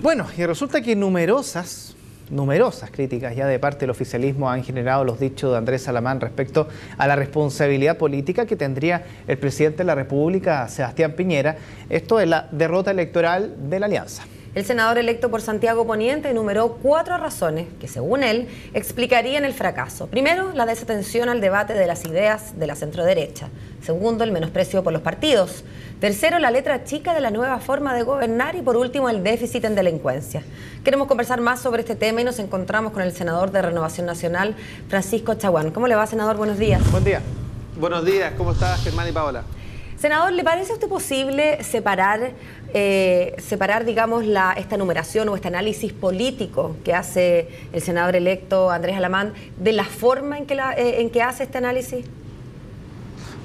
Bueno, y resulta que numerosas críticas ya de parte del oficialismo han generado los dichos de Andrés Alamán respecto a la responsabilidad política que tendría el presidente de la República, Sebastián Piñera, esto es la derrota electoral de la Alianza. El senador electo por Santiago Poniente enumeró 4 razones que, según él, explicarían el fracaso. Primero, la desatención al debate de las ideas de la centroderecha. Segundo, el menosprecio por los partidos. Tercero, la letra chica de la nueva forma de gobernar. Y por último, el déficit en delincuencia. Queremos conversar más sobre este tema y nos encontramos con el senador de Renovación Nacional, Francisco Chaguán. ¿Cómo le va, senador? Buenos días. Buen día. Buenos días. ¿Cómo estás, Germán y Paola? Senador, ¿le parece a usted posible separar, digamos, esta numeración o este análisis político que hace el senador electo Andrés Alamán de la forma en que hace este análisis?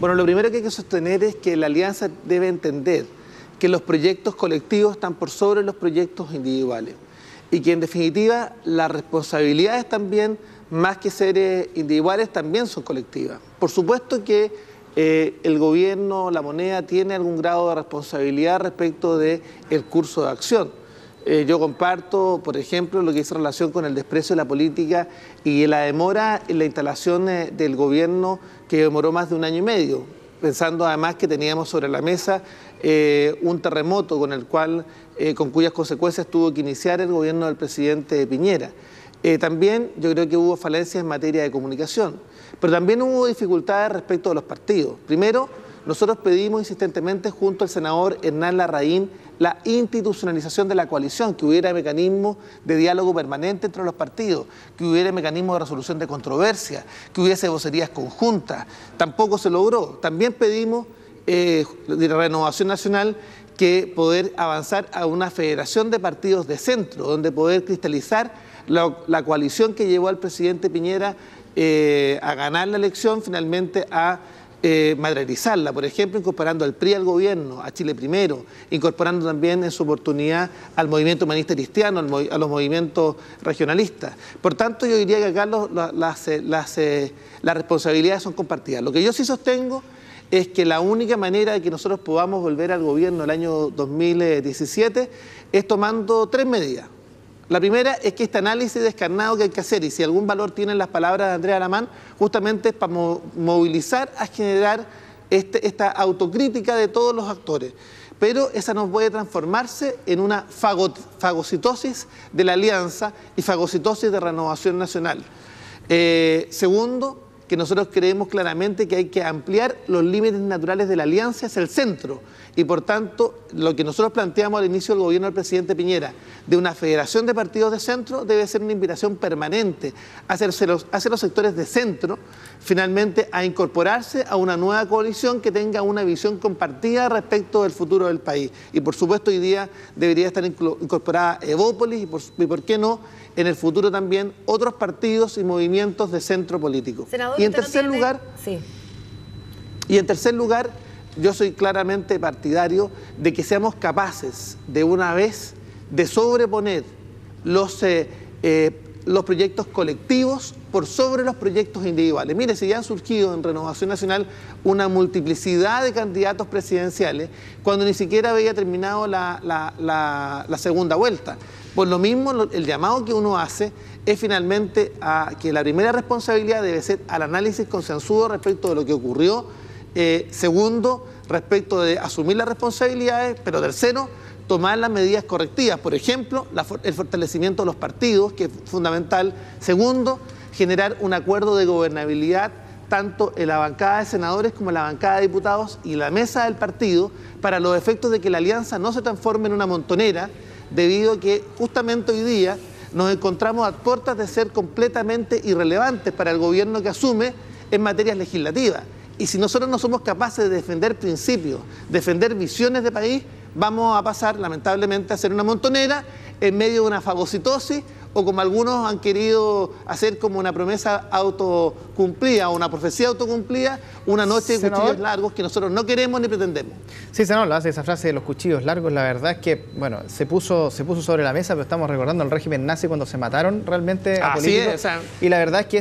Bueno, lo primero que hay que sostener es que la Alianza debe entender que los proyectos colectivos están por sobre los proyectos individuales y que en definitiva las responsabilidades también, más que ser individuales, también son colectivas. Por supuesto que el gobierno, la moneda, tiene algún grado de responsabilidad respecto del curso de acción. Yo comparto, por ejemplo, lo que hizo relación con el desprecio de la política y la demora en la instalación del gobierno, que demoró más de 1 año y medio, pensando además que teníamos sobre la mesa un terremoto con cuyas consecuencias tuvo que iniciar el gobierno del presidente Piñera. También yo creo que hubo falencias en materia de comunicación, pero también hubo dificultades respecto de los partidos. Primero, nosotros pedimos insistentemente junto al senador Hernán Larraín la institucionalización de la coalición, que hubiera mecanismos de diálogo permanente entre los partidos, que hubiera mecanismos de resolución de controversia, que hubiese vocerías conjuntas. Tampoco se logró. También pedimos de Renovación Nacional que poder avanzar a una federación de partidos de centro, donde poder cristalizar la coalición que llevó al presidente Piñera a ganar la elección, finalmente a materializarla, por ejemplo, incorporando al PRI al gobierno, a Chile Primero, incorporando también en su oportunidad al movimiento humanista cristiano, a los movimientos regionalistas. Por tanto, yo diría que acá las responsabilidades son compartidas. Lo que yo sí sostengo es que la única manera de que nosotros podamos volver al gobierno el año 2017 es tomando 3 medidas. La primera es que este análisis descarnado que hay que hacer, y si algún valor tienen las palabras de Andrés Alamán, justamente es para movilizar a generar esta autocrítica de todos los actores. Pero esa no puede transformarse en una fagocitosis de la Alianza y fagocitosis de Renovación Nacional. Segundo, que nosotros creemos claramente que hay que ampliar los límites naturales de la Alianza hacia el centro. Y por tanto, lo que nosotros planteamos al inicio del gobierno del presidente Piñera, de una federación de partidos de centro, debe ser una invitación permanente hacia los sectores de centro, finalmente a incorporarse a una nueva coalición que tenga una visión compartida respecto del futuro del país. Y por supuesto hoy día debería estar incorporada Evópolis y por qué no, en el futuro también otros partidos y movimientos de centro político. Senador, y en tercer lugar, yo soy claramente partidario de que seamos capaces de una vez de sobreponer los proyectos colectivos por sobre los proyectos individuales. Mire, si ya han surgido en Renovación Nacional una multiplicidad de candidatos presidenciales cuando ni siquiera había terminado la segunda vuelta. Por lo mismo, el llamado que uno hace es finalmente a que la primera responsabilidad debe ser al análisis consensuado respecto de lo que ocurrió. Segundo, respecto de asumir las responsabilidades, pero tercero, tomar las medidas correctivas, por ejemplo, el fortalecimiento de los partidos, que es fundamental. Segundo, generar un acuerdo de gobernabilidad tanto en la bancada de senadores como en la bancada de diputados y la mesa del partido, para los efectos de que la alianza no se transforme en una montonera, debido a que justamente hoy día nos encontramos a puertas de ser completamente irrelevantes para el gobierno que asume en materias legislativas. Y si nosotros no somos capaces de defender principios, defender visiones de país, vamos a pasar lamentablemente a ser una montonera en medio de una fagocitosis, o como algunos han querido hacer como una promesa autocumplida o una profecía autocumplida, una noche de cuchillos largos que nosotros no queremos ni pretendemos. Sí, senador, hace esa frase de los cuchillos largos, la verdad es que, bueno, se puso sobre la mesa, pero estamos recordando el régimen nazi cuando se mataron realmente a políticos. Es, o sea, y la verdad es que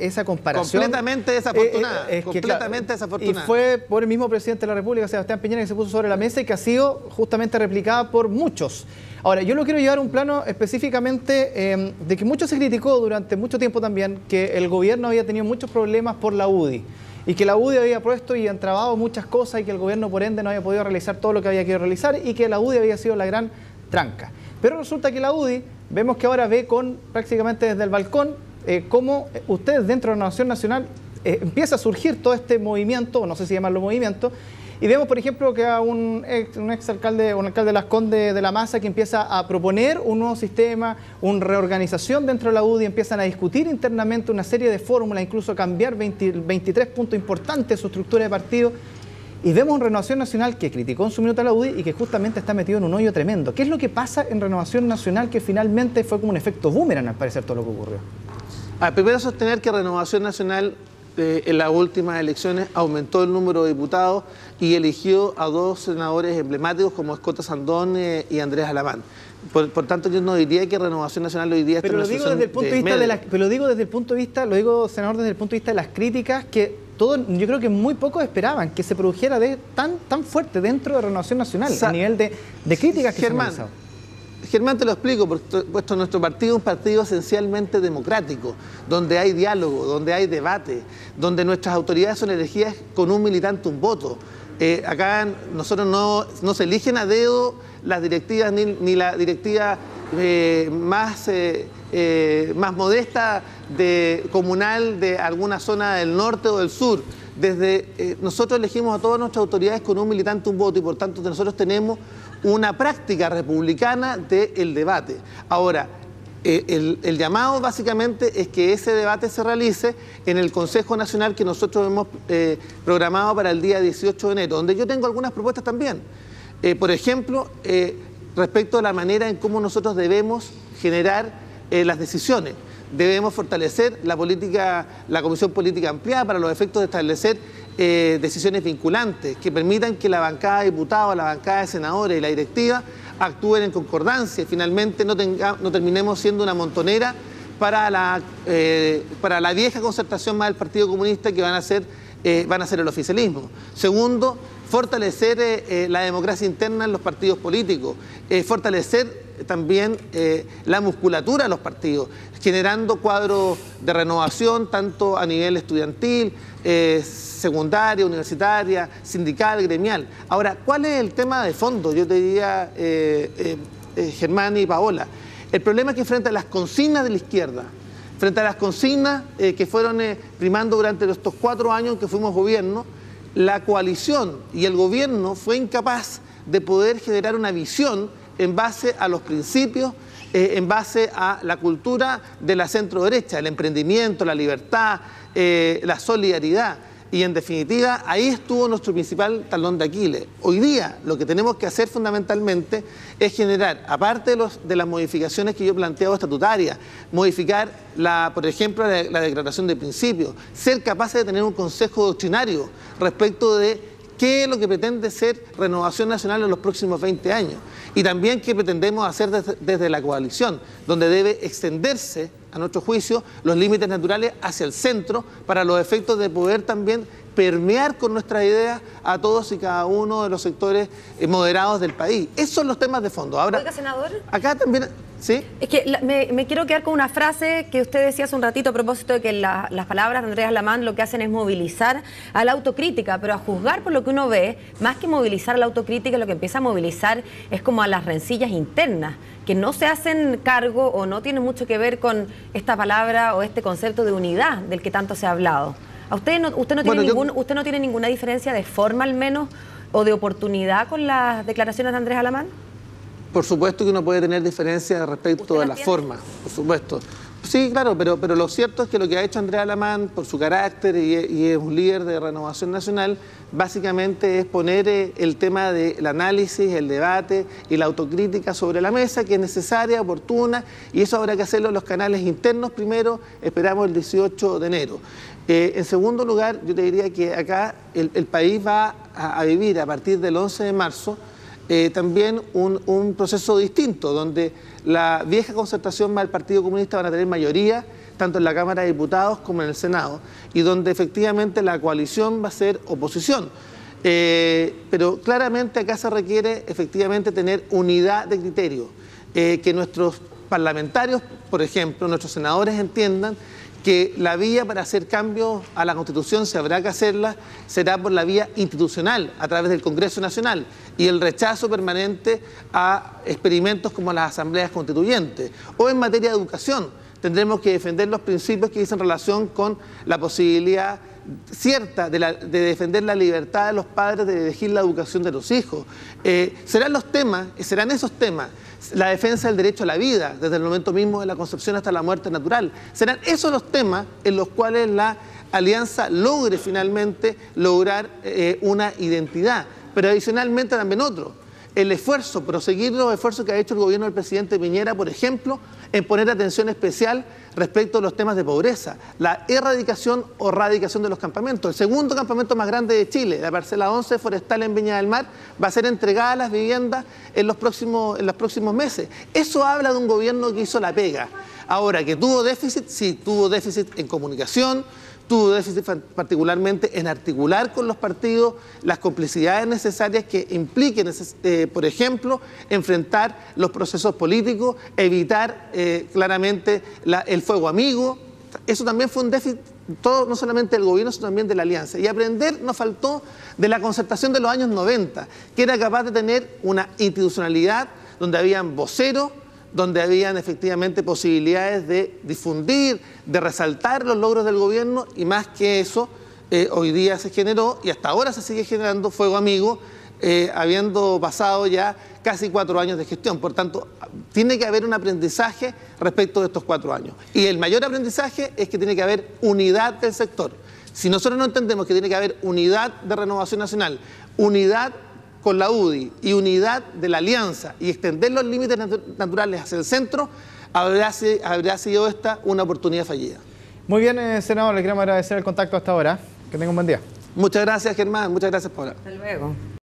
esa comparación... Completamente desafortunada, completamente desafortunada. Y fue por el mismo presidente de la República, Sebastián Piñera, que se puso sobre la mesa y que ha sido justamente replicada por muchos. Ahora, yo lo quiero llevar a un plano específicamente de que mucho se criticó durante mucho tiempo también que el gobierno había tenido muchos problemas por la UDI y que la UDI había puesto y entrabado muchas cosas y que el gobierno por ende no había podido realizar todo lo que había querido realizar y que la UDI había sido la gran tranca. Pero resulta que la UDI, vemos que ahora ve prácticamente desde el balcón cómo ustedes dentro de la Renovación Nacional empieza a surgir todo este movimiento, no sé si llamarlo movimiento, y vemos, por ejemplo, que a un alcalde de Las Condes de la Maza que empieza a proponer un nuevo sistema, una reorganización dentro de la UDI, empiezan a discutir internamente una serie de fórmulas, incluso cambiar 23 puntos importantes de su estructura de partido. Y vemos una Renovación Nacional que criticó en su minuto a la UDI y que justamente está metido en un hoyo tremendo. ¿Qué es lo que pasa en Renovación Nacional que finalmente fue como un efecto boomerang al parecer todo lo que ocurrió? Primero sostener que Renovación Nacional en las últimas elecciones aumentó el número de diputados y eligió a 2 senadores emblemáticos como Escota Sandón y Andrés Alamán. Por tanto, yo no diría que Renovación Nacional hoy día está en una situación desde el punto de vista pero lo digo desde el punto de vista, senador, desde el punto de vista de las críticas que yo creo que muy pocos esperaban que se produjera tan fuerte dentro de Renovación Nacional, a nivel de críticas que se han realizado. Germán, te lo explico, porque nuestro partido es un partido esencialmente democrático, donde hay diálogo, donde hay debate, donde nuestras autoridades son elegidas con un militante, un voto. Acá nosotros no se eligen a dedo las directivas, ni la directiva más modesta comunal de alguna zona del norte o del sur. Nosotros elegimos a todas nuestras autoridades con un militante, un voto, y por tanto nosotros tenemos una práctica republicana del debate. Ahora, el llamado básicamente es que ese debate se realice en el Consejo Nacional que nosotros hemos programado para el día 18 de enero, donde yo tengo algunas propuestas también. Por ejemplo, respecto a la manera en cómo nosotros debemos generar las decisiones. Debemos fortalecer la Comisión Política Ampliada para los efectos de establecer decisiones vinculantes que permitan que la bancada de diputados, la bancada de senadores y la directiva actúen en concordancia y finalmente no terminemos siendo una montonera para la vieja concertación más del Partido Comunista que van a ser el oficialismo. Segundo, fortalecer la democracia interna en los partidos políticos, fortalecer también la musculatura de los partidos, generando cuadros de renovación tanto a nivel estudiantil, secundaria, universitaria, sindical, gremial. Ahora, ¿cuál es el tema de fondo? Yo te diría, Germán y Paola, el problema es que frente a las consignas de la izquierda, frente a las consignas que fueron primando durante estos 4 años que fuimos gobierno, la coalición y el gobierno fue incapaz de poder generar una visión en base a los principios, en base a la cultura de la centro-derecha, el emprendimiento, la libertad, la solidaridad. Y en definitiva, ahí estuvo nuestro principal talón de Aquiles. Hoy día lo que tenemos que hacer fundamentalmente es generar, aparte de las modificaciones que yo he planteado estatutarias, modificar, por ejemplo, la declaración de principios, ser capaces de tener un consejo doctrinario respecto de qué es lo que pretende ser Renovación Nacional en los próximos 20 años. Y también qué pretendemos hacer desde la coalición, donde debe extenderse, a nuestro juicio, los límites naturales hacia el centro para los efectos de poder también permear con nuestras ideas a todos y cada uno de los sectores moderados del país. Esos son los temas de fondo. Ahora, oiga, senador, acá también... ¿Sí? Es que me quiero quedar con una frase que usted decía hace un ratito a propósito de que las palabras de Andrés Alamán lo que hacen es movilizar a la autocrítica, pero a juzgar por lo que uno ve, más que movilizar a la autocrítica, lo que empieza a movilizar es como a las rencillas internas, que no se hacen cargo o no tienen mucho que ver con esta palabra o este concepto de unidad del que tanto se ha hablado. ¿A usted no tiene ninguna diferencia de forma al menos o de oportunidad con las declaraciones de Andrés Alamán? Por supuesto que uno puede tener diferencias respecto a la forma, por supuesto. Sí, claro, pero lo cierto es que lo que ha hecho Andrés Alamán, por su carácter y es un líder de Renovación Nacional, básicamente es poner el tema del análisis, el debate y la autocrítica sobre la mesa, que es necesaria, oportuna, y eso habrá que hacerlo en los canales internos primero, esperamos el 18 de enero. En segundo lugar, yo te diría que acá el país va a vivir a partir del 11 de marzo también un proceso distinto, donde la vieja concertación más el Partido Comunista van a tener mayoría, tanto en la Cámara de Diputados como en el Senado, y donde efectivamente la coalición va a ser oposición. Pero claramente acá se requiere efectivamente tener unidad de criterio. que nuestros parlamentarios, por ejemplo, nuestros senadores entiendan que la vía para hacer cambios a la Constitución, si habrá que hacerla, será por la vía institucional, a través del Congreso Nacional, y el rechazo permanente a experimentos como las asambleas constituyentes. O en materia de educación, tendremos que defender los principios que dicen relación con la posibilidad cierta de defender la libertad de los padres de elegir la educación de los hijos. Serán esos temas, la defensa del derecho a la vida, desde el momento mismo de la concepción hasta la muerte natural. Serán esos los temas en los cuales la alianza logre finalmente lograr una identidad, pero adicionalmente también otro. El esfuerzo, proseguir los esfuerzos que ha hecho el gobierno del presidente Piñera, por ejemplo, en poner atención especial respecto a los temas de pobreza, la erradicación o radicación de los campamentos. El segundo campamento más grande de Chile, la parcela 11 forestal en Viña del Mar, va a ser entregada a las viviendas en los próximos meses. Eso habla de un gobierno que hizo la pega. Ahora, que tuvo déficit, sí, tuvo déficit en comunicación, tuvo déficit particularmente en articular con los partidos las complicidades necesarias que impliquen, por ejemplo, enfrentar los procesos políticos, evitar claramente el fuego amigo. Eso también fue un déficit, no solamente del gobierno, sino también de la alianza. Y aprender nos faltó de la concertación de los años 90, que era capaz de tener una institucionalidad donde habían voceros, donde habían efectivamente posibilidades de difundir, de resaltar los logros del gobierno, y más que eso, hoy día se generó, y hasta ahora se sigue generando, fuego amigo, habiendo pasado ya casi 4 años de gestión. Por tanto, tiene que haber un aprendizaje respecto de estos 4 años. Y el mayor aprendizaje es que tiene que haber unidad del sector. Si nosotros no entendemos que tiene que haber unidad de Renovación Nacional, unidad con la UDI y unidad de la alianza y extender los límites naturales hacia el centro, habrá sido esta una oportunidad fallida. Muy bien, senador, le queremos agradecer el contacto hasta ahora. Que tenga un buen día. Muchas gracias, Germán. Muchas gracias, Paula. Hasta luego.